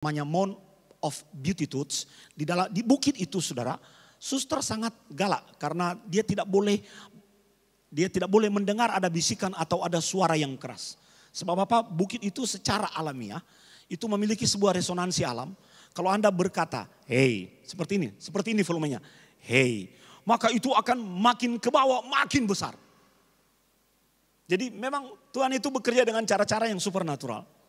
namanya Mount of Beatitudes. Di bukit itu saudara, suster sangat galak karena dia tidak boleh mendengar ada bisikan atau ada suara yang keras. Sebab apa? Bukit itu secara alamiah itu memiliki sebuah resonansi alam. Kalau Anda berkata, hey, seperti ini volumenya, hey, maka itu akan makin ke bawah, makin besar. Jadi memang Tuhan itu bekerja dengan cara-cara yang supernatural.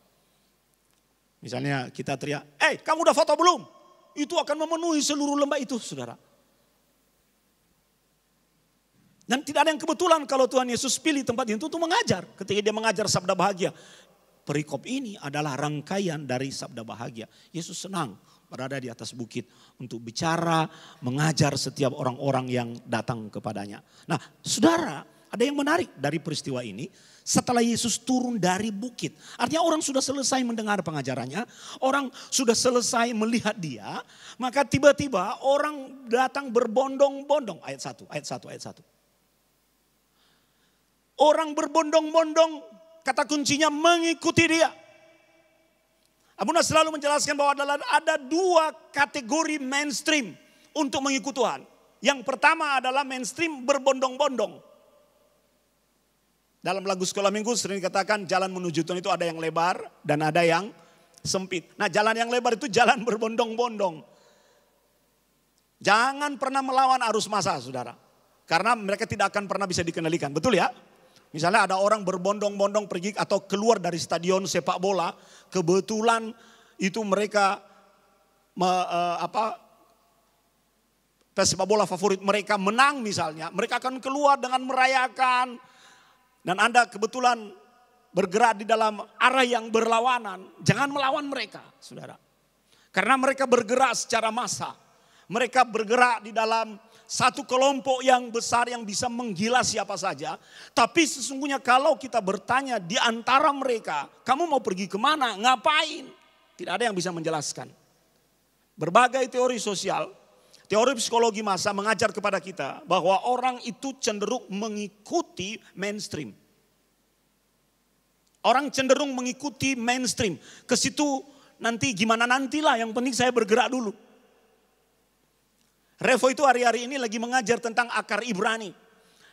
Misalnya kita teriak, kamu udah foto belum? Itu akan memenuhi seluruh lembah itu, saudara. Dan tidak ada yang kebetulan kalau Tuhan Yesus pilih tempat itu untuk mengajar. Ketika dia mengajar sabda bahagia. Perikop ini adalah rangkaian dari sabda bahagia. Yesus senang berada di atas bukit untuk bicara, mengajar setiap orang-orang yang datang kepadanya. Nah, saudara, ada yang menarik dari peristiwa ini. Setelah Yesus turun dari bukit. Artinya orang sudah selesai mendengar pengajarannya. Orang sudah selesai melihat dia. Maka tiba-tiba orang datang berbondong-bondong. Ayat 1. Orang berbondong-bondong, kata kuncinya mengikuti dia. Abuna selalu menjelaskan bahwa ada dua kategori mainstream untuk mengikuti Tuhan. Yang pertama adalah mainstream berbondong-bondong. Dalam lagu sekolah minggu sering dikatakan jalan menuju Tuhan itu ada yang lebar dan ada yang sempit. Nah, jalan yang lebar itu jalan berbondong-bondong. Jangan pernah melawan arus massa, saudara. Karena mereka tidak akan pernah bisa dikendalikan. Betul ya? Misalnya ada orang berbondong-bondong pergi atau keluar dari stadion sepak bola. Kebetulan itu mereka sepak bola favorit mereka menang misalnya. Mereka akan keluar dengan merayakan. Dan Anda kebetulan bergerak di dalam arah yang berlawanan. Jangan melawan mereka, saudara. Karena mereka bergerak secara massa. Mereka bergerak di dalam satu kelompok yang besar yang bisa menggila siapa saja. Tapi sesungguhnya kalau kita bertanya di antara mereka, kamu mau pergi kemana, ngapain? Tidak ada yang bisa menjelaskan. Berbagai teori sosial, teori psikologi massa mengajar kepada kita bahwa orang itu cenderung mengikuti mainstream. Orang cenderung mengikuti mainstream. Ke situ nanti gimana nantilah, yang penting saya bergerak dulu. Revo itu hari-hari ini lagi mengajar tentang akar Ibrani.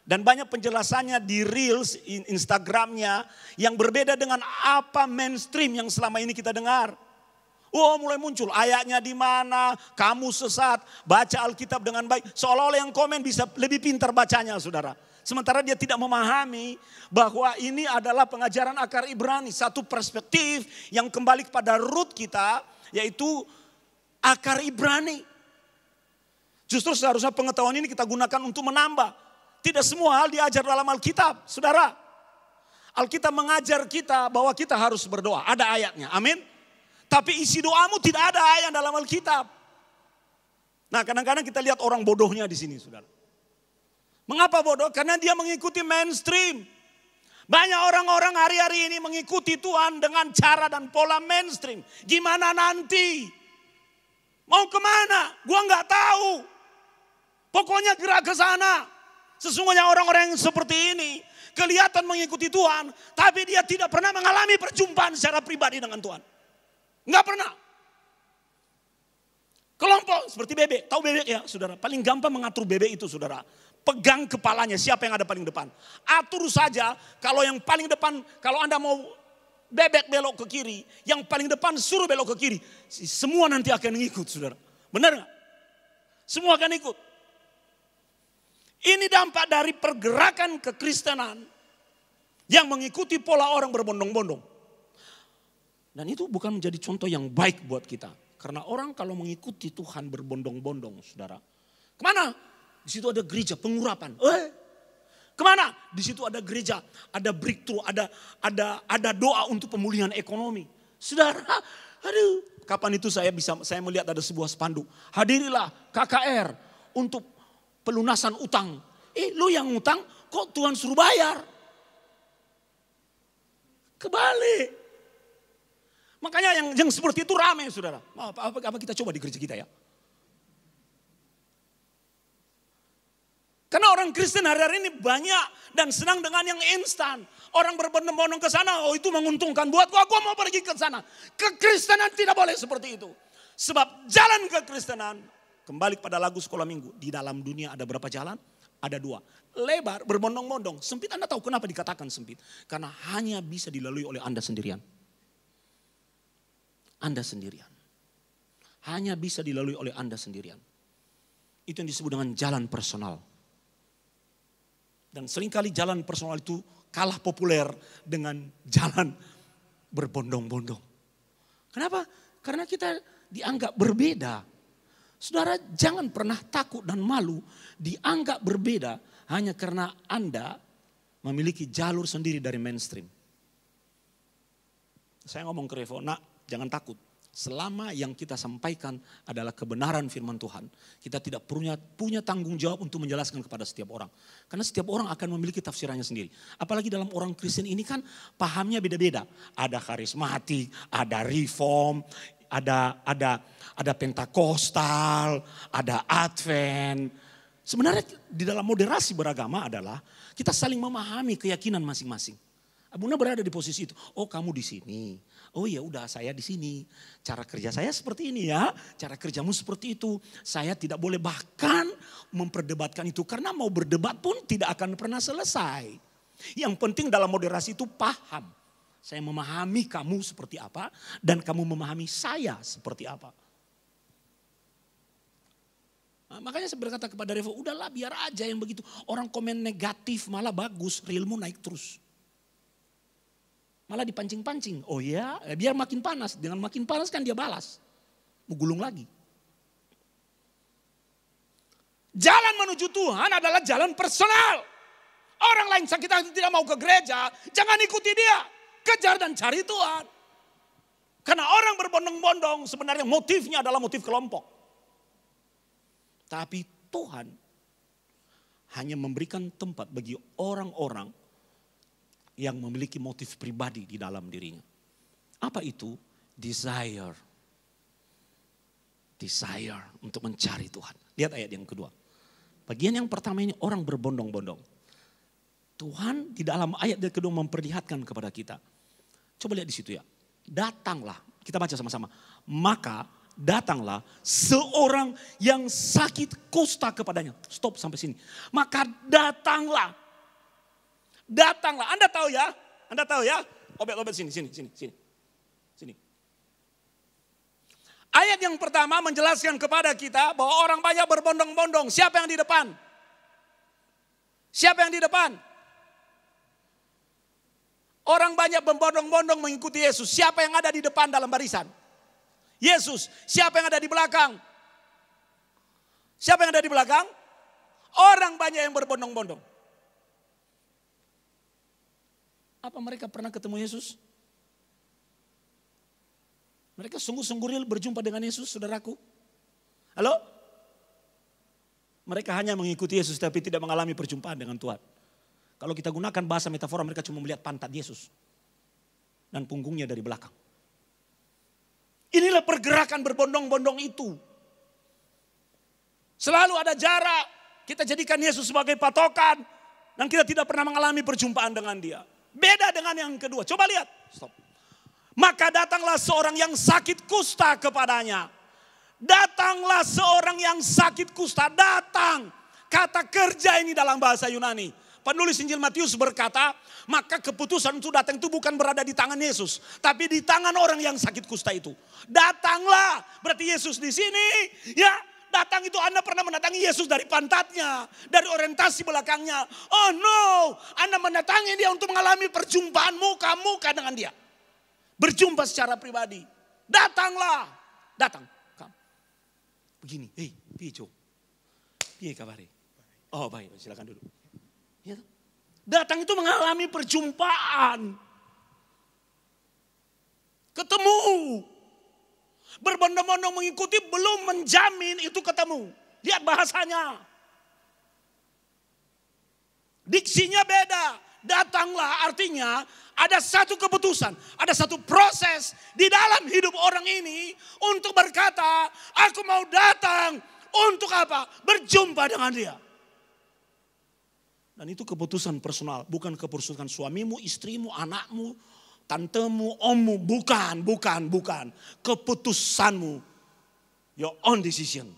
Dan banyak penjelasannya di Reels, Instagramnya yang berbeda dengan apa mainstream yang selama ini kita dengar. Oh, mulai muncul ayatnya di mana, kamu sesat, baca Alkitab dengan baik. Seolah-olah yang komen bisa lebih pintar bacanya, saudara. Sementara dia tidak memahami bahwa ini adalah pengajaran akar Ibrani. Satu perspektif yang kembali kepada root kita, yaitu akar Ibrani. Justru seharusnya pengetahuan ini kita gunakan untuk menambah. Tidak semua hal diajar dalam Alkitab, saudara. Alkitab mengajar kita bahwa kita harus berdoa. Ada ayatnya, amin. Tapi isi doamu tidak ada ayat dalam Alkitab. Nah, kadang-kadang kita lihat orang bodohnya di sini, saudara. Mengapa bodoh? Karena dia mengikuti mainstream. Banyak orang-orang hari-hari ini mengikuti Tuhan dengan cara dan pola mainstream. Gimana nanti? Mau kemana? Gua nggak tahu. Pokoknya gerak ke sana. Sesungguhnya orang-orang yang seperti ini kelihatan mengikuti Tuhan, tapi dia tidak pernah mengalami perjumpaan secara pribadi dengan Tuhan. Nggak pernah. Kelompok seperti bebek. Tahu bebek ya, saudara? Paling gampang mengatur bebek itu, saudara. Pegang kepalanya, siapa yang ada paling depan. Atur saja, kalau yang paling depan, kalau Anda mau bebek belok ke kiri, yang paling depan suruh belok ke kiri. Semua nanti akan ikut, saudara. Benar nggak? Semua akan ikut. Ini dampak dari pergerakan kekristenan yang mengikuti pola orang berbondong-bondong. Dan itu bukan menjadi contoh yang baik buat kita. Karena orang kalau mengikuti Tuhan berbondong-bondong, saudara. Kemana? Di situ ada gereja pengurapan. Kemana? Di situ ada gereja, ada breakthrough, ada doa untuk pemulihan ekonomi. Saudara, aduh, kapan itu saya melihat ada sebuah spanduk. Hadirilah KKR untuk pelunasan utang. Lu yang utang kok Tuhan suruh bayar? Kebalik. Makanya yang seperti itu ramai, saudara. Apa kita coba di gereja kita ya? Karena orang Kristen hari-hari ini banyak dan senang dengan yang instan. Orang berbondong-bondong ke sana, oh itu menguntungkan buatku, aku mau pergi ke sana. Kekristenan tidak boleh seperti itu. Sebab jalan kekristenan, kembali pada lagu sekolah minggu, di dalam dunia ada berapa jalan? Ada 2. Lebar, berbondong-bondong. Sempit, Anda tahu kenapa dikatakan sempit? Karena hanya bisa dilalui oleh Anda sendirian. Anda sendirian. Hanya bisa dilalui oleh Anda sendirian. Itu yang disebut dengan jalan personal. Dan seringkali jalan personal itu kalah populer dengan jalan berbondong-bondong. Kenapa? Karena kita dianggap berbeda. Saudara, jangan pernah takut dan malu dianggap berbeda hanya karena Anda memiliki jalur sendiri dari mainstream. Saya ngomong ke Revo, nak jangan takut. Selama yang kita sampaikan adalah kebenaran firman Tuhan, kita tidak punya tanggung jawab untuk menjelaskan kepada setiap orang. Karena setiap orang akan memiliki tafsirannya sendiri. Apalagi dalam orang Kristen ini kan pahamnya beda-beda. Ada karismatik, ada reform, ada Pentakostal, ada Advent. Sebenarnya di dalam moderasi beragama adalah kita saling memahami keyakinan masing-masing. Abuna berada di posisi itu. Oh, kamu di sini. Oh ya udah, saya di sini. Cara kerja saya seperti ini ya. Cara kerjamu seperti itu. Saya tidak boleh bahkan memperdebatkan itu karena mau berdebat pun tidak akan pernah selesai. Yang penting dalam moderasi itu paham. Saya memahami kamu seperti apa dan kamu memahami saya seperti apa. Nah, makanya saya berkata kepada Revo, udahlah biar aja yang begitu. Orang komen negatif malah bagus, realmu naik terus. Malah dipancing-pancing. Oh ya, biar makin panas. Dengan makin panas kan dia balas. Mau gulung lagi. Jalan menuju Tuhan adalah jalan personal. Orang lain sakit hati tidak mau ke gereja, jangan ikuti dia. Kejar dan cari Tuhan. Karena orang berbondong-bondong sebenarnya motifnya adalah motif kelompok. Tapi Tuhan hanya memberikan tempat bagi orang-orang yang memiliki motif pribadi di dalam dirinya. Apa itu? Desire. Desire untuk mencari Tuhan. Lihat ayat yang kedua. Bagian yang pertama ini orang berbondong-bondong. Tuhan di dalam ayat yang kedua memperlihatkan kepada kita. Coba lihat di situ ya. Datanglah, kita baca sama-sama. Maka datanglah seorang yang sakit kusta kepadanya. Stop sampai sini. Maka datanglah. Datanglah, Anda tahu ya, obet-obet sini. Ayat yang pertama menjelaskan kepada kita bahwa orang banyak berbondong-bondong. Siapa yang di depan? Siapa yang di depan? Orang banyak berbondong-bondong mengikuti Yesus. Siapa yang ada di depan dalam barisan? Yesus. Siapa yang ada di belakang? Siapa yang ada di belakang? Orang banyak yang berbondong-bondong. Apa mereka pernah ketemu Yesus? Mereka sungguh-sungguh real berjumpa dengan Yesus, saudaraku. Halo? Mereka hanya mengikuti Yesus tapi tidak mengalami perjumpaan dengan Tuhan. Kalau kita gunakan bahasa metafora, mereka cuma melihat pantat Yesus. Dan punggungnya dari belakang. Inilah pergerakan berbondong-bondong itu. Selalu ada jarak. Kita jadikan Yesus sebagai patokan. Dan kita tidak pernah mengalami perjumpaan dengan dia. Beda dengan yang kedua. Coba lihat. Stop. Maka datanglah seorang yang sakit kusta kepadanya. Datanglah seorang yang sakit kusta. Datang. Kata kerja ini dalam bahasa Yunani. Penulis Injil Matius berkata, maka keputusan untuk datang itu bukan berada di tangan Yesus, tapi di tangan orang yang sakit kusta itu. Datanglah, berarti Yesus di sini, ya. Datang itu Anda pernah mendatangi Yesus dari pantatnya, dari orientasi belakangnya. Oh no, Anda mendatangi dia untuk mengalami perjumpaan muka-muka dengan dia. Berjumpa secara pribadi. Datanglah, datang. Begini, hei, pijo, piye kabari? Oh baik, silakan dulu. Ya, datang itu mengalami perjumpaan. Ketemu. Berbondong-bondong mengikuti belum menjamin itu ketemu. Lihat bahasanya. Diksinya beda. Datanglah artinya ada satu keputusan. Ada satu proses di dalam hidup orang ini untuk berkata, aku mau datang untuk apa? Berjumpa dengan dia. Dan itu keputusan personal, bukan keputusan suamimu, istrimu, anakmu, tantemu, ommu. Bukan. Keputusanmu. Your own decision.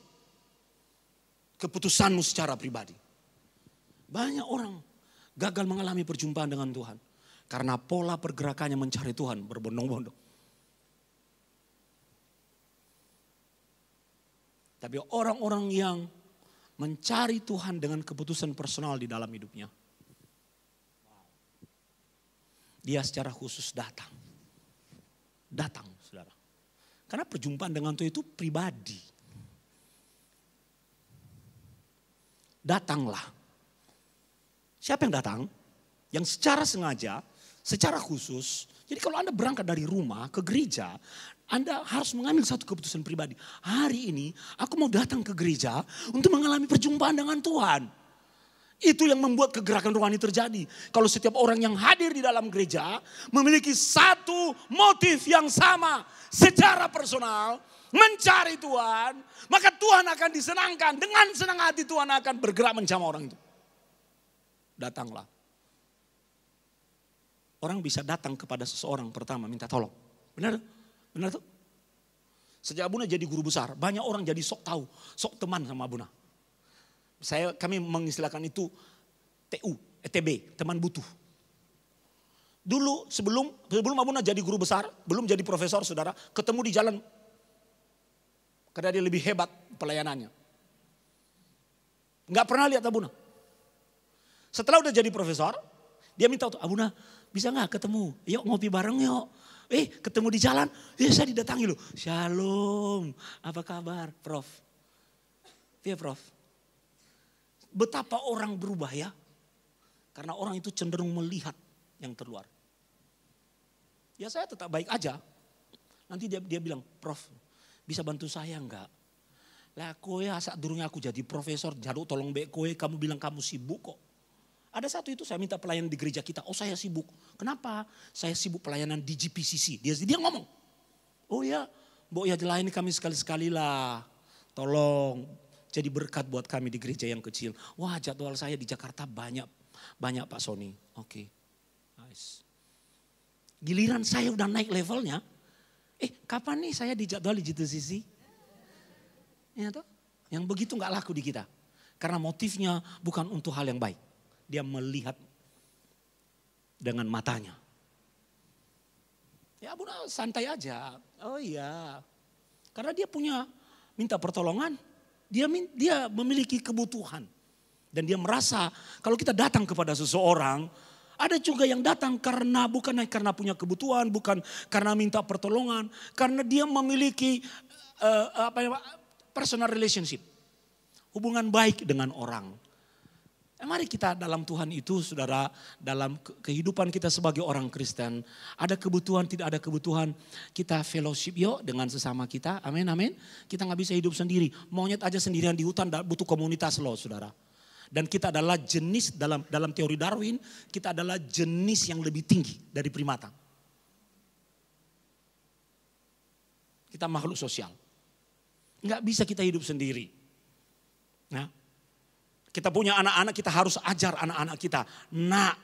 Keputusanmu secara pribadi. Banyak orang gagal mengalami perjumpaan dengan Tuhan. Karena pola pergerakannya mencari Tuhan berbondong-bondong. Tapi orang-orang yang mencari Tuhan dengan keputusan personal di dalam hidupnya. Dia secara khusus datang. Datang, saudara. Karena perjumpaan dengan Tuhan itu pribadi. Datanglah. Siapa yang datang? Yang secara sengaja, secara khusus. Jadi kalau Anda berangkat dari rumah ke gereja, Anda harus mengambil satu keputusan pribadi. Hari ini aku mau datang ke gereja untuk mengalami perjumpaan dengan Tuhan. Itu yang membuat kegerakan rohani terjadi. Kalau setiap orang yang hadir di dalam gereja memiliki satu motif yang sama secara personal, mencari Tuhan, maka Tuhan akan disenangkan. Dengan senang hati Tuhan akan bergerak menjamah orang itu. Datanglah. Orang bisa datang kepada seseorang pertama minta tolong. Benar? Benar tuh? Sejak Abuna jadi guru besar, banyak orang jadi sok tahu, sok teman sama Abuna. Kami mengistilahkan itu TU, ETB, teman butuh. Dulu sebelum Abuna jadi guru besar, belum jadi profesor saudara, ketemu di jalan. Karena dia lebih hebat pelayanannya. Enggak pernah lihat Abuna. Setelah udah jadi profesor, dia minta tuh, Abuna bisa gak ketemu? Yuk ngopi bareng yuk. Ketemu di jalan, saya didatangi loh. Shalom, apa kabar Prof? Iya Prof. Betapa orang berubah ya. Karena orang itu cenderung melihat yang terluar. Ya saya tetap baik aja. Nanti dia bilang, Prof bisa bantu saya enggak? Lah kowe saat durungnya aku jadi profesor, jaduk tolong bek kowe, kamu bilang kamu sibuk kok. Ada satu itu saya minta pelayanan di gereja kita. Oh saya sibuk. Kenapa? Saya sibuk pelayanan di GPCC. Dia ngomong. Oh ya, Mbok ya layani kami sekali-sekali lah. Tolong jadi berkat buat kami di gereja yang kecil. Wah jadwal saya di Jakarta banyak Pak Sony. Oke. Nice. Giliran saya udah naik levelnya. Kapan nih saya dijadwal di GPCC? Ya toh? Yang begitu gak laku di kita. Karena motifnya bukan untuk hal yang baik. Dia melihat dengan matanya. Ya Abuna santai aja. Oh iya. Karena dia punya minta pertolongan. Dia memiliki kebutuhan. Dan dia merasa kalau kita datang kepada seseorang. Ada juga yang datang bukan karena punya kebutuhan. Bukan karena minta pertolongan. Karena dia memiliki personal relationship. Hubungan baik dengan orang. Mari kita dalam Tuhan itu saudara, dalam kehidupan kita sebagai orang Kristen, ada kebutuhan, tidak ada kebutuhan, kita fellowship yuk dengan sesama kita, amin, amin. Kita gak bisa hidup sendiri, monyet aja sendirian di hutan butuh komunitas loh saudara. Dan kita adalah jenis, dalam teori Darwin, kita adalah jenis yang lebih tinggi dari primata. Kita makhluk sosial, gak bisa kita hidup sendiri. Nah. Kita punya anak-anak, kita harus ajar anak-anak kita. Nak,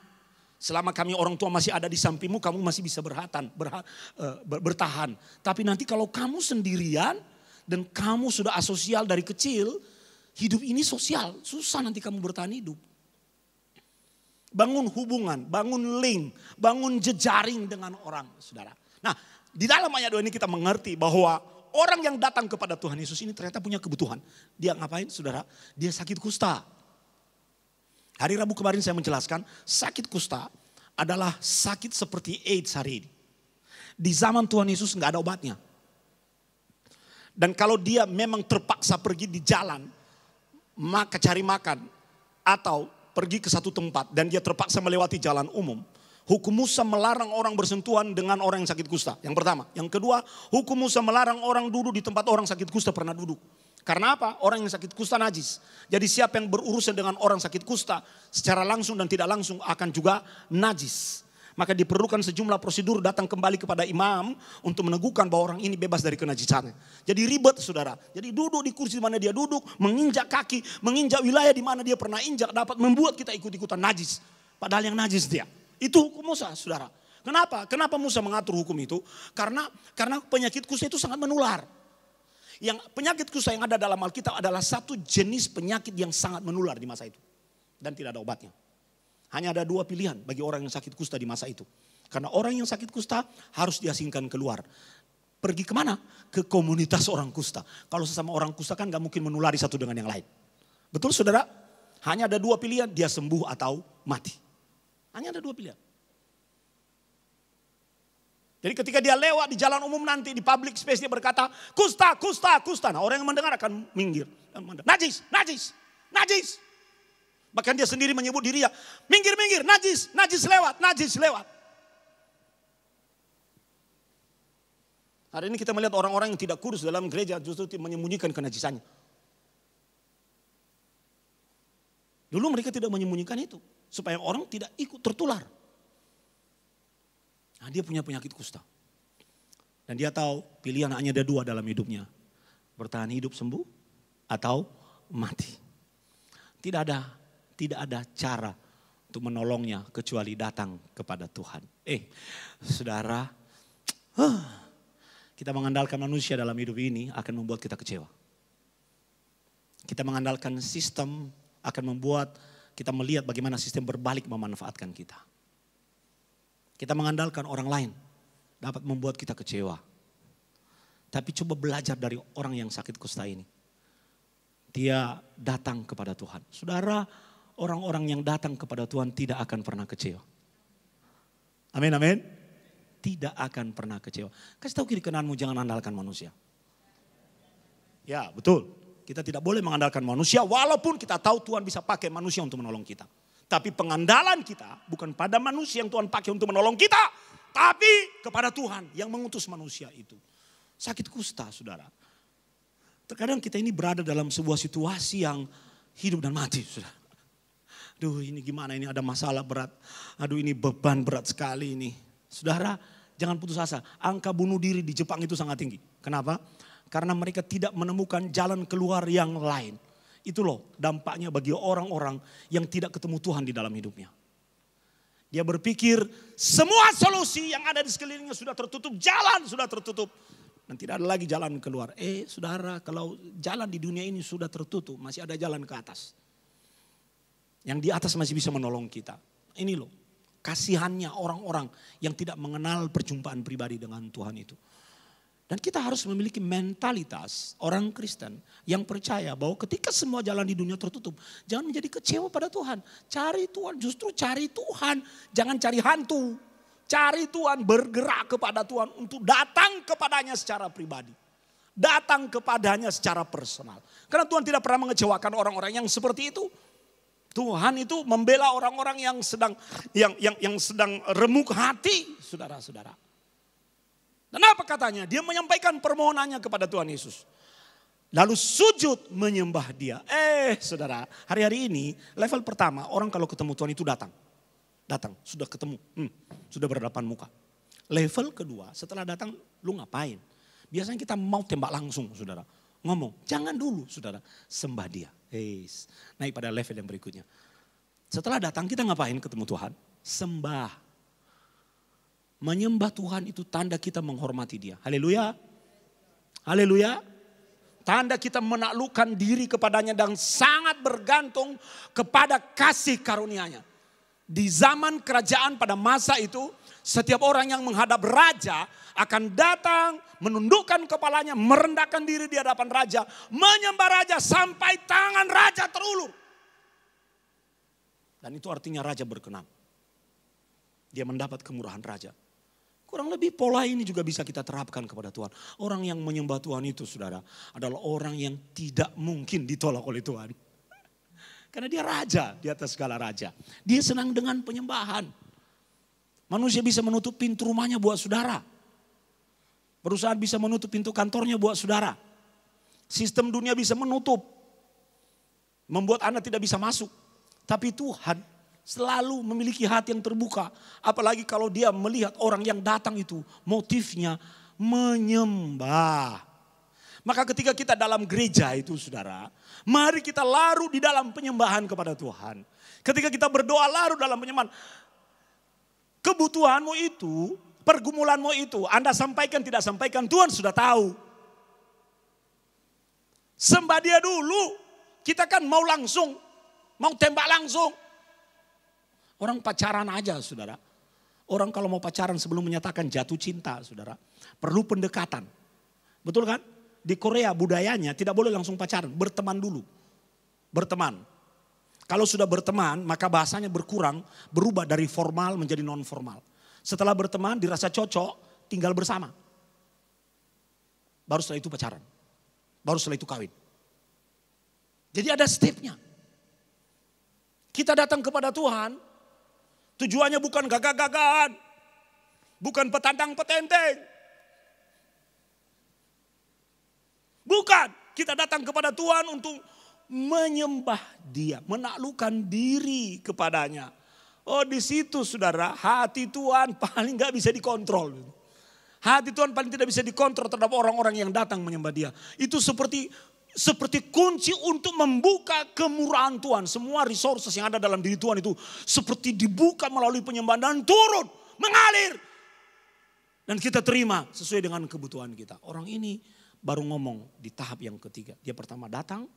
selama kami orang tua masih ada di sampingmu, kamu masih bisa bertahan. Tapi nanti kalau kamu sendirian dan kamu sudah asosial dari kecil, hidup ini sosial, susah nanti kamu bertahan hidup. Bangun hubungan, bangun link, bangun jejaring dengan orang, saudara. Nah, di dalam ayat 2 ini kita mengerti bahwa orang yang datang kepada Tuhan Yesus ini ternyata punya kebutuhan. Dia ngapain, saudara? Dia sakit kusta. Hari Rabu kemarin saya menjelaskan, sakit kusta adalah sakit seperti AIDS hari ini. Di zaman Tuhan Yesus nggak ada obatnya. Dan kalau dia memang terpaksa pergi di jalan, maka cari makan atau pergi ke satu tempat dan dia terpaksa melewati jalan umum. Hukum Musa melarang orang bersentuhan dengan orang yang sakit kusta. Yang pertama. Yang kedua, hukum Musa melarang orang duduk di tempat orang sakit kusta pernah duduk. Karena apa? Orang yang sakit kusta najis. Jadi siapa yang berurusan dengan orang sakit kusta secara langsung dan tidak langsung akan juga najis. Maka diperlukan sejumlah prosedur datang kembali kepada imam untuk meneguhkan bahwa orang ini bebas dari kenajisannya. Jadi ribet saudara. Jadi duduk di kursi di mana dia duduk, menginjak kaki, menginjak wilayah di mana dia pernah injak dapat membuat kita ikut-ikutan najis. Padahal yang najis dia. Itu hukum Musa saudara. Kenapa? Kenapa Musa mengatur hukum itu? Karena penyakit kusta itu sangat menular. Yang penyakit kusta yang ada dalam Alkitab adalah satu jenis penyakit yang sangat menular di masa itu. Dan tidak ada obatnya. Hanya ada dua pilihan bagi orang yang sakit kusta di masa itu. Karena orang yang sakit kusta harus diasingkan keluar. Pergi kemana? Ke komunitas orang kusta. Kalau sesama orang kusta kan gak mungkin menulari satu dengan yang lain. Betul saudara? Hanya ada dua pilihan, dia sembuh atau mati. Hanya ada dua pilihan. Jadi ketika dia lewat di jalan umum nanti, di public space dia berkata, kusta, kusta, kusta. Nah orang yang mendengar akan minggir. Najis, najis, najis. Bahkan dia sendiri menyebut dirinya, minggir, minggir, najis, najis lewat, najis lewat. Hari ini kita melihat orang-orang yang tidak kudus dalam gereja justru menyembunyikan kenajisannya. Dulu mereka tidak menyembunyikan itu, supaya orang tidak ikut tertular. Nah, dia punya penyakit kusta. Dan dia tahu pilihan hanya ada dua dalam hidupnya. Bertahan hidup sembuh atau mati. Tidak ada cara untuk menolongnya kecuali datang kepada Tuhan. Saudara, kita mengandalkan manusia dalam hidup ini akan membuat kita kecewa. Kita mengandalkan sistem akan membuat kita melihat bagaimana sistem berbalik memanfaatkan kita. Kita mengandalkan orang lain dapat membuat kita kecewa. Tapi coba belajar dari orang yang sakit kusta ini. Dia datang kepada Tuhan. Saudara, orang-orang yang datang kepada Tuhan tidak akan pernah kecewa. Amin, amin. Tidak akan pernah kecewa. Kasih tahu kiri kananmu, jangan andalkan manusia. Ya, betul. Kita tidak boleh mengandalkan manusia walaupun kita tahu Tuhan bisa pakai manusia untuk menolong kita. Tapi pengandalan kita bukan pada manusia yang Tuhan pakai untuk menolong kita. Tapi kepada Tuhan yang mengutus manusia itu. Sakit kusta saudara. Terkadang kita ini berada dalam sebuah situasi yang hidup dan mati saudara. Aduh ini gimana ini ada masalah berat. Aduh ini beban berat sekali ini. Saudara jangan putus asa. Angka bunuh diri di Jepang itu sangat tinggi. Kenapa? Karena mereka tidak menemukan jalan keluar yang lain. Itu loh dampaknya bagi orang-orang yang tidak ketemu Tuhan di dalam hidupnya. Dia berpikir semua solusi yang ada di sekelilingnya sudah tertutup. Jalan sudah tertutup. Dan tidak ada lagi jalan keluar. Saudara kalau jalan di dunia ini sudah tertutup. Masih ada jalan ke atas. Yang di atas masih bisa menolong kita. Ini loh kasihannya orang-orang yang tidak mengenal perjumpaan pribadi dengan Tuhan itu. Dan kita harus memiliki mentalitas orang Kristen yang percaya bahwa ketika semua jalan di dunia tertutup, jangan menjadi kecewa pada Tuhan. Cari Tuhan, justru cari Tuhan. Jangan cari hantu. Cari Tuhan, bergerak kepada Tuhan untuk datang kepadanya secara pribadi. Datang kepadanya secara personal. Karena Tuhan tidak pernah mengecewakan orang-orang yang seperti itu. Tuhan itu membela orang-orang yang sedang remuk hati, saudara-saudara. Dan apa katanya? Dia menyampaikan permohonannya kepada Tuhan Yesus. Lalu sujud menyembah dia. Saudara, hari-hari ini level pertama orang kalau ketemu Tuhan itu datang. Datang, sudah ketemu, sudah berhadapan muka. Level kedua, setelah datang lu ngapain? Biasanya kita mau tembak langsung, saudara. Ngomong, jangan dulu, saudara. Sembah dia. Naik pada level yang berikutnya. Setelah datang kita ngapain ketemu Tuhan? Sembah. Menyembah Tuhan itu tanda kita menghormati dia. Haleluya. Haleluya. Tanda kita menaklukkan diri kepadanya dan sangat bergantung kepada kasih karunia-Nya. Di zaman kerajaan pada masa itu, setiap orang yang menghadap raja akan datang, menundukkan kepalanya, merendahkan diri di hadapan raja, menyembah raja sampai tangan raja terulur. Dan itu artinya raja berkenan. Dia mendapat kemurahan raja. Kurang lebih pola ini juga bisa kita terapkan kepada Tuhan. Orang yang menyembah Tuhan itu saudara adalah orang yang tidak mungkin ditolak oleh Tuhan. Karena dia raja di atas segala raja. Dia senang dengan penyembahan. Manusia bisa menutup pintu rumahnya buat saudara. Perusahaan bisa menutup pintu kantornya buat saudara. Sistem dunia bisa menutup. Membuat Anda tidak bisa masuk. Tapi Tuhan Selalu memiliki hati yang terbuka. Apalagi kalau dia melihat orang yang datang itu motifnya menyembah. Maka ketika kita dalam gereja itu saudara, mari kita larut di dalam penyembahan kepada Tuhan. Ketika kita berdoa larut dalam penyembahan. Kebutuhanmu itu, pergumulanmu itu, Anda sampaikan tidak sampaikan, Tuhan sudah tahu. Sembah dia dulu, kita kan mau langsung, mau tembak langsung. Orang pacaran aja saudara. Orang kalau mau pacaran sebelum menyatakan jatuh cinta saudara. Perlu pendekatan. Betul kan? Di Korea budayanya tidak boleh langsung pacaran. Berteman dulu. Berteman. Kalau sudah berteman maka bahasanya berkurang. Berubah dari formal menjadi non formal. Setelah berteman dirasa cocok tinggal bersama. Baru setelah itu pacaran. Baru setelah itu kawin. Jadi ada stepnya. Kita datang kepada Tuhan. Tujuannya bukan gagah-gagahan. Bukan petantang-petenteng. Bukan. Kita datang kepada Tuhan untuk menyembah dia. Menaklukkan diri kepadanya. Oh di situ saudara, hati Tuhan paling gak bisa dikontrol. Hati Tuhan paling tidak bisa dikontrol terhadap orang-orang yang datang menyembah dia. Itu seperti kunci untuk membuka kemurahan Tuhan. Semua resources yang ada dalam diri Tuhan itu seperti dibuka melalui penyembahan dan turun, mengalir. Dan kita terima sesuai dengan kebutuhan kita. Orang ini baru ngomong di tahap yang ketiga. Dia pertama datang,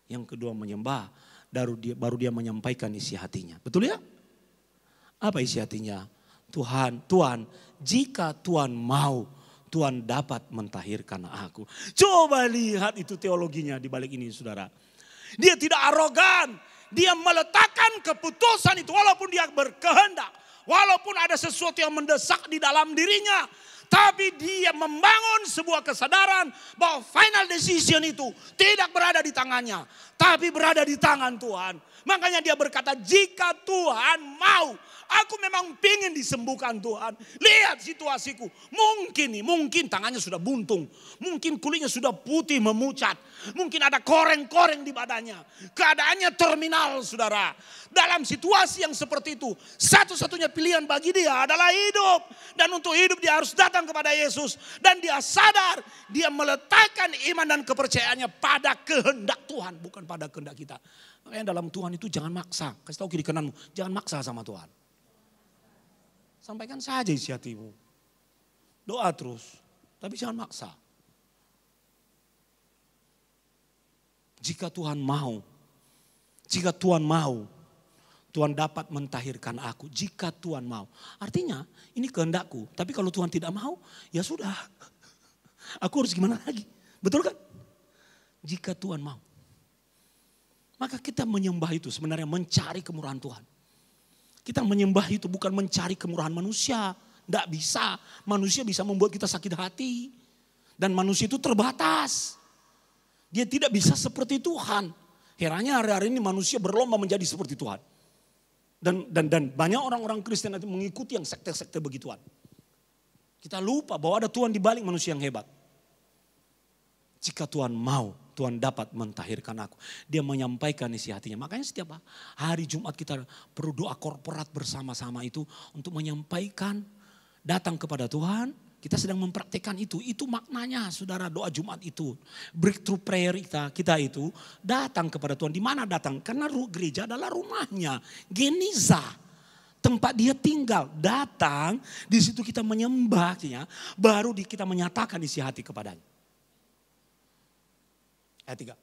yang kedua menyembah, baru dia menyampaikan isi hatinya. Betul ya? Apa isi hatinya? Tuhan, jika Tuhan mau, Tuhan dapat mentahirkan aku. Coba lihat itu teologinya di balik ini saudara. Dia tidak arogan. Dia meletakkan keputusan itu walaupun dia berkehendak. Walaupun ada sesuatu yang mendesak di dalam dirinya. Tapi dia membangun sebuah kesadaran bahwa final decision itu tidak berada di tangannya. Tapi berada di tangan Tuhan. Makanya dia berkata jika Tuhan mau. Aku memang pengen disembuhkan Tuhan. Lihat situasiku. Mungkin tangannya sudah buntung. Mungkin kulitnya sudah putih memucat. Mungkin ada koreng-koreng di badannya. Keadaannya terminal saudara. Dalam situasi yang seperti itu. Satu-satunya pilihan bagi dia adalah hidup. Dan untuk hidup dia harus datang kepada Yesus. Dan dia sadar. Dia meletakkan iman dan kepercayaannya pada kehendak Tuhan. Bukan pada kehendak kita. Makanya dalam Tuhan itu jangan maksa. Kasih tahu kiri kananmu. Jangan maksa sama Tuhan. Sampaikan saja isi hatimu. Doa terus. Tapi jangan maksa. Jika Tuhan mau. Tuhan dapat mentahirkan aku. Jika Tuhan mau. Artinya ini kehendakku. Tapi kalau Tuhan tidak mau. Ya sudah. Aku harus gimana lagi. Betul kan? Jika Tuhan mau. Maka kita menyembah itu sebenarnya mencari kemurahan Tuhan. Kita menyembah itu bukan mencari kemurahan manusia. Tidak bisa. Manusia bisa membuat kita sakit hati. Dan manusia itu terbatas. Dia tidak bisa seperti Tuhan. Herannya hari-hari ini manusia berlomba menjadi seperti Tuhan. Dan banyak orang-orang Kristen itu mengikuti yang sekte-sekte begituan. Kita lupa bahwa ada Tuhan di balik manusia yang hebat. Jika Tuhan mau, Tuhan dapat mentahirkan aku. Dia menyampaikan isi hatinya. Makanya setiap hari Jumat kita perlu doa korporat bersama-sama itu. Untuk menyampaikan datang kepada Tuhan. Kita sedang mempraktikkan itu. Itu maknanya saudara doa Jumat itu. Breakthrough prayer kita itu datang kepada Tuhan. Di mana datang? Karena gereja adalah rumahnya. Geniza. Tempat dia tinggal. Datang. Di situ kita menyembahnya. Baru kita menyatakan isi hati kepadanya. Ayat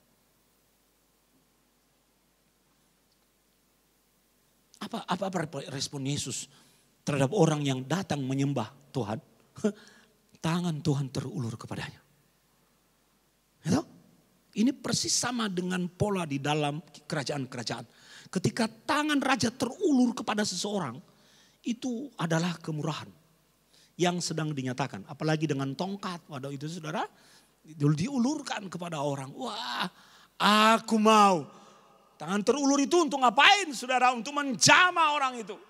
3. Apa respon Yesus terhadap orang yang datang menyembah Tuhan? Tangan Tuhan terulur kepadanya. Itu? Ini persis sama dengan pola di dalam kerajaan-kerajaan. Ketika tangan raja terulur kepada seseorang, itu adalah kemurahan yang sedang dinyatakan. Apalagi dengan tongkat, waduh itu saudara. Diulurkan kepada orang. Wah, aku mau. Tangan terulur itu untuk ngapain saudara? Untuk menjamah orang itu.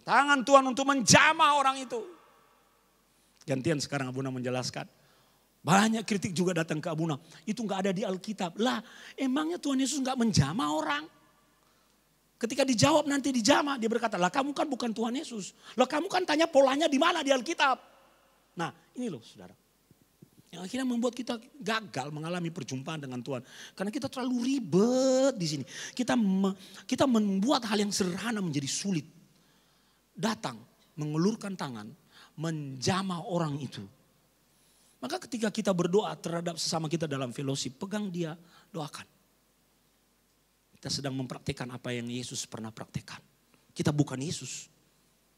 Tangan Tuhan untuk menjamah orang itu. Gantian sekarang Abuna menjelaskan. Banyak kritik juga datang ke Abuna. Itu nggak ada di Alkitab. Lah, emangnya Tuhan Yesus nggak menjamah orang? Ketika dijawab nanti dijamah, dia berkata, lah kamu kan bukan Tuhan Yesus. Lah kamu kan tanya polanya di mana di Alkitab. Nah, ini loh saudara. Yang akhirnya membuat kita gagal mengalami perjumpaan dengan Tuhan. Karena kita terlalu ribet di sini. Kita membuat hal yang sederhana menjadi sulit. Datang, mengulurkan tangan, menjamah orang itu. Maka ketika kita berdoa terhadap sesama kita dalam fellowship, pegang dia, doakan. Kita sedang mempraktikkan apa yang Yesus pernah praktikkan. Kita bukan Yesus.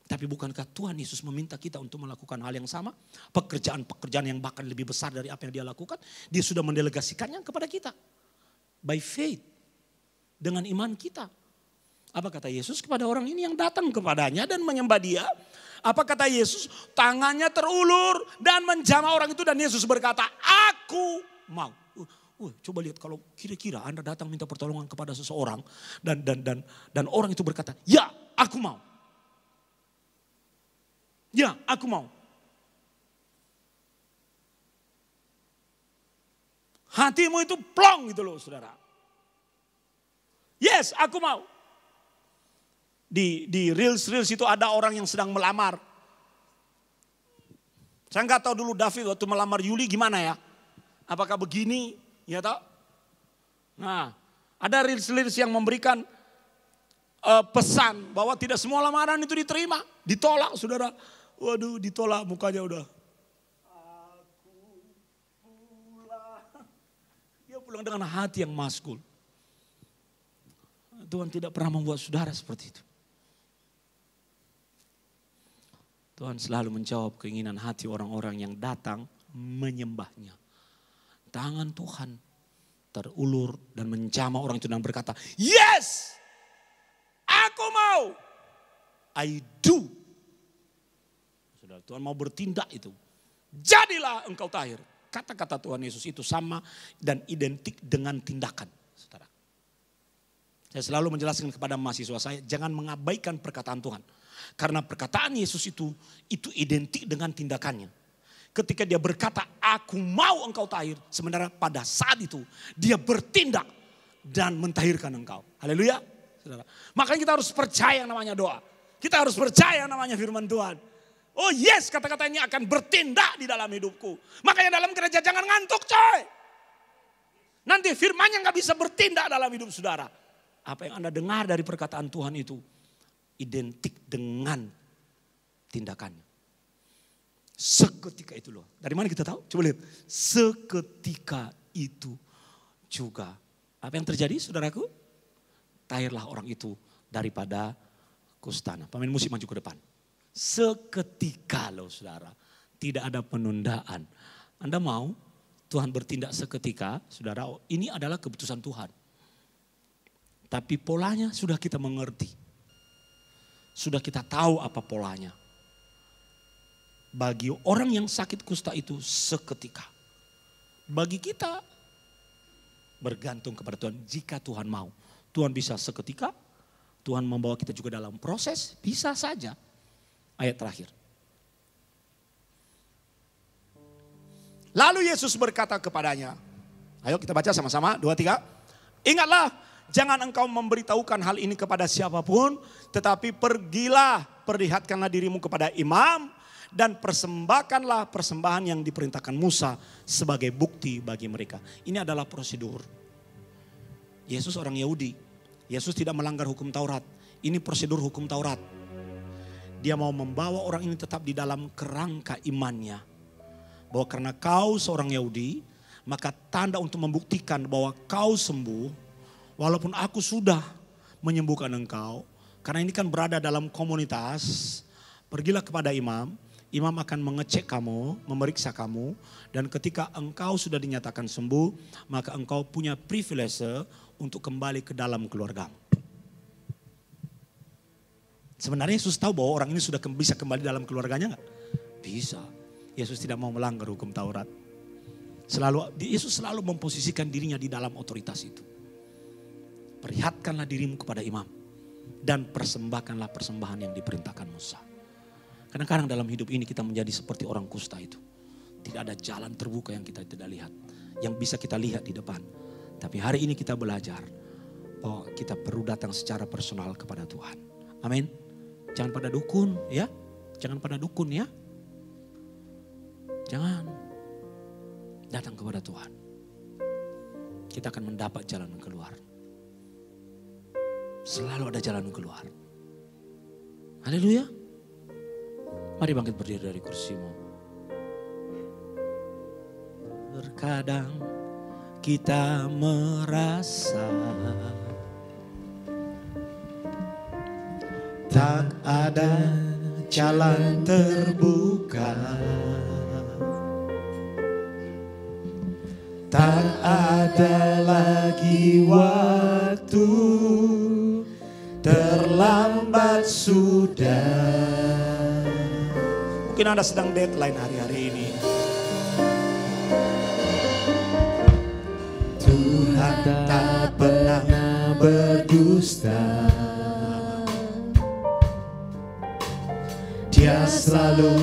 Tapi bukankah Tuhan Yesus meminta kita untuk melakukan hal yang sama? Pekerjaan-pekerjaan yang bahkan lebih besar dari apa yang dia lakukan. Dia sudah mendelegasikannya kepada kita. By faith. Dengan iman kita. Apa kata Yesus kepada orang ini yang datang kepadanya dan menyembah dia? Apa kata Yesus? Tangannya terulur dan menjamah orang itu dan Yesus berkata, aku mau. Coba lihat kalau kira-kira Anda datang minta pertolongan kepada seseorang dan orang itu berkata, ya aku mau. Ya aku mau. Hatimu itu plong gitu loh saudara. Yes aku mau. Di reels itu ada orang yang sedang melamar. Saya nggak tahu dulu David waktu melamar Yuli gimana ya. Apakah begini? Ya tahu? Nah, ada reels yang memberikan pesan bahwa tidak semua lamaran itu diterima. Ditolak saudara. Waduh ditolak mukanya udah. Aku pulang. Dia pulang dengan hati yang maskul. Tuhan tidak pernah membuat saudara seperti itu. Tuhan selalu menjawab keinginan hati orang-orang yang datang menyembahnya. Tangan Tuhan terulur dan menjamah orang itu dan berkata, yes, aku mau. I do. Saudara, Tuhan mau bertindak itu. Jadilah engkau tahir. Kata-kata Tuhan Yesus itu sama dan identik dengan tindakan. Saudara. Saya selalu menjelaskan kepada mahasiswa saya, jangan mengabaikan perkataan Tuhan. Karena perkataan Yesus itu identik dengan tindakannya. Ketika dia berkata, aku mau engkau tahir. Sebenarnya pada saat itu dia bertindak dan mentahirkan engkau. Haleluya. Saudara. Makanya kita harus percaya yang namanya doa. Kita harus percaya yang namanya firman Tuhan. Oh yes, kata-kata ini akan bertindak di dalam hidupku. Makanya dalam gereja jangan ngantuk coy. Nanti firmannya gak bisa bertindak dalam hidup saudara. Apa yang Anda dengar dari perkataan Tuhan itu identik dengan tindakannya. Seketika itu loh. Dari mana kita tahu? Coba lihat. Seketika itu juga. Apa yang terjadi saudaraku? Tahirlah orang itu daripada kustana. Pemain musik maju ke depan. Seketika loh saudara. Tidak ada penundaan. Anda mau Tuhan bertindak seketika? Saudara, ini adalah keputusan Tuhan. Tapi polanya sudah kita mengerti. Sudah kita tahu apa polanya. Bagi orang yang sakit kusta itu seketika. Bagi kita bergantung kepada Tuhan. Jika Tuhan mau. Tuhan bisa seketika. Tuhan membawa kita juga dalam proses. Bisa saja. Ayat terakhir. Lalu Yesus berkata kepadanya. Ayo kita baca sama-sama. 2, 3. Ingatlah. Jangan engkau memberitahukan hal ini kepada siapapun. Tetapi pergilah, perlihatkanlah dirimu kepada imam. Dan persembahkanlah persembahan yang diperintahkan Musa sebagai bukti bagi mereka. Ini adalah prosedur. Yesus orang Yahudi. Yesus tidak melanggar hukum Taurat. Ini prosedur hukum Taurat. Dia mau membawa orang ini tetap di dalam kerangka imannya. Bahwa karena kau seorang Yahudi, maka tanda untuk membuktikan bahwa kau sembuh. Walaupun aku sudah menyembuhkan engkau. Karena ini kan berada dalam komunitas. Pergilah kepada imam. Imam akan mengecek kamu, memeriksa kamu. Dan ketika engkau sudah dinyatakan sembuh. Maka engkau punya privilege untuk kembali ke dalam keluargamu. Sebenarnya Yesus tahu bahwa orang ini sudah bisa kembali dalam keluarganya enggak? Bisa. Yesus tidak mau melanggar hukum Taurat. Yesus selalu memposisikan dirinya di dalam otoritas itu. Perlihatkanlah dirimu kepada imam. Dan persembahkanlah persembahan yang diperintahkan Musa. Kadang-kadang dalam hidup ini kita menjadi seperti orang kusta itu. tidak ada jalan terbuka yang kita tidak lihat, yang bisa kita lihat di depan. Tapi hari ini kita belajar bahwa kita perlu datang secara personal kepada Tuhan. Amin. Jangan pada dukun ya. Jangan pada dukun ya. Jangan. Datang kepada Tuhan. Kita akan mendapat jalan keluar. Selalu ada jalan keluar. Haleluya. Mari bangkit berdiri dari kursimu. Terkadang kita merasa tak ada jalan terbuka, tak ada lagi waktu, terlambat sudah. Mungkin Anda sedang deadline hari-hari ini. Tuhan tak pernah berdusta. Dia selalu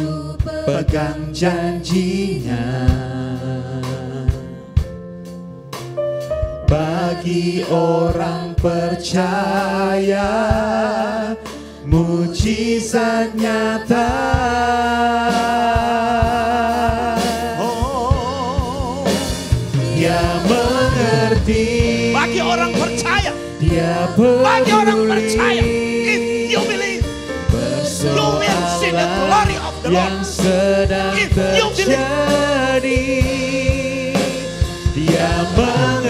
pegang janjinya. Bagi orang percaya, mujizat nyata. Oh, Dia mengerti. Bagi orang percaya, Dia peduli. Bagi orang percaya, if you believe, you will see the glory of the Lord. Yang sedang terjadi, Dia mengerti.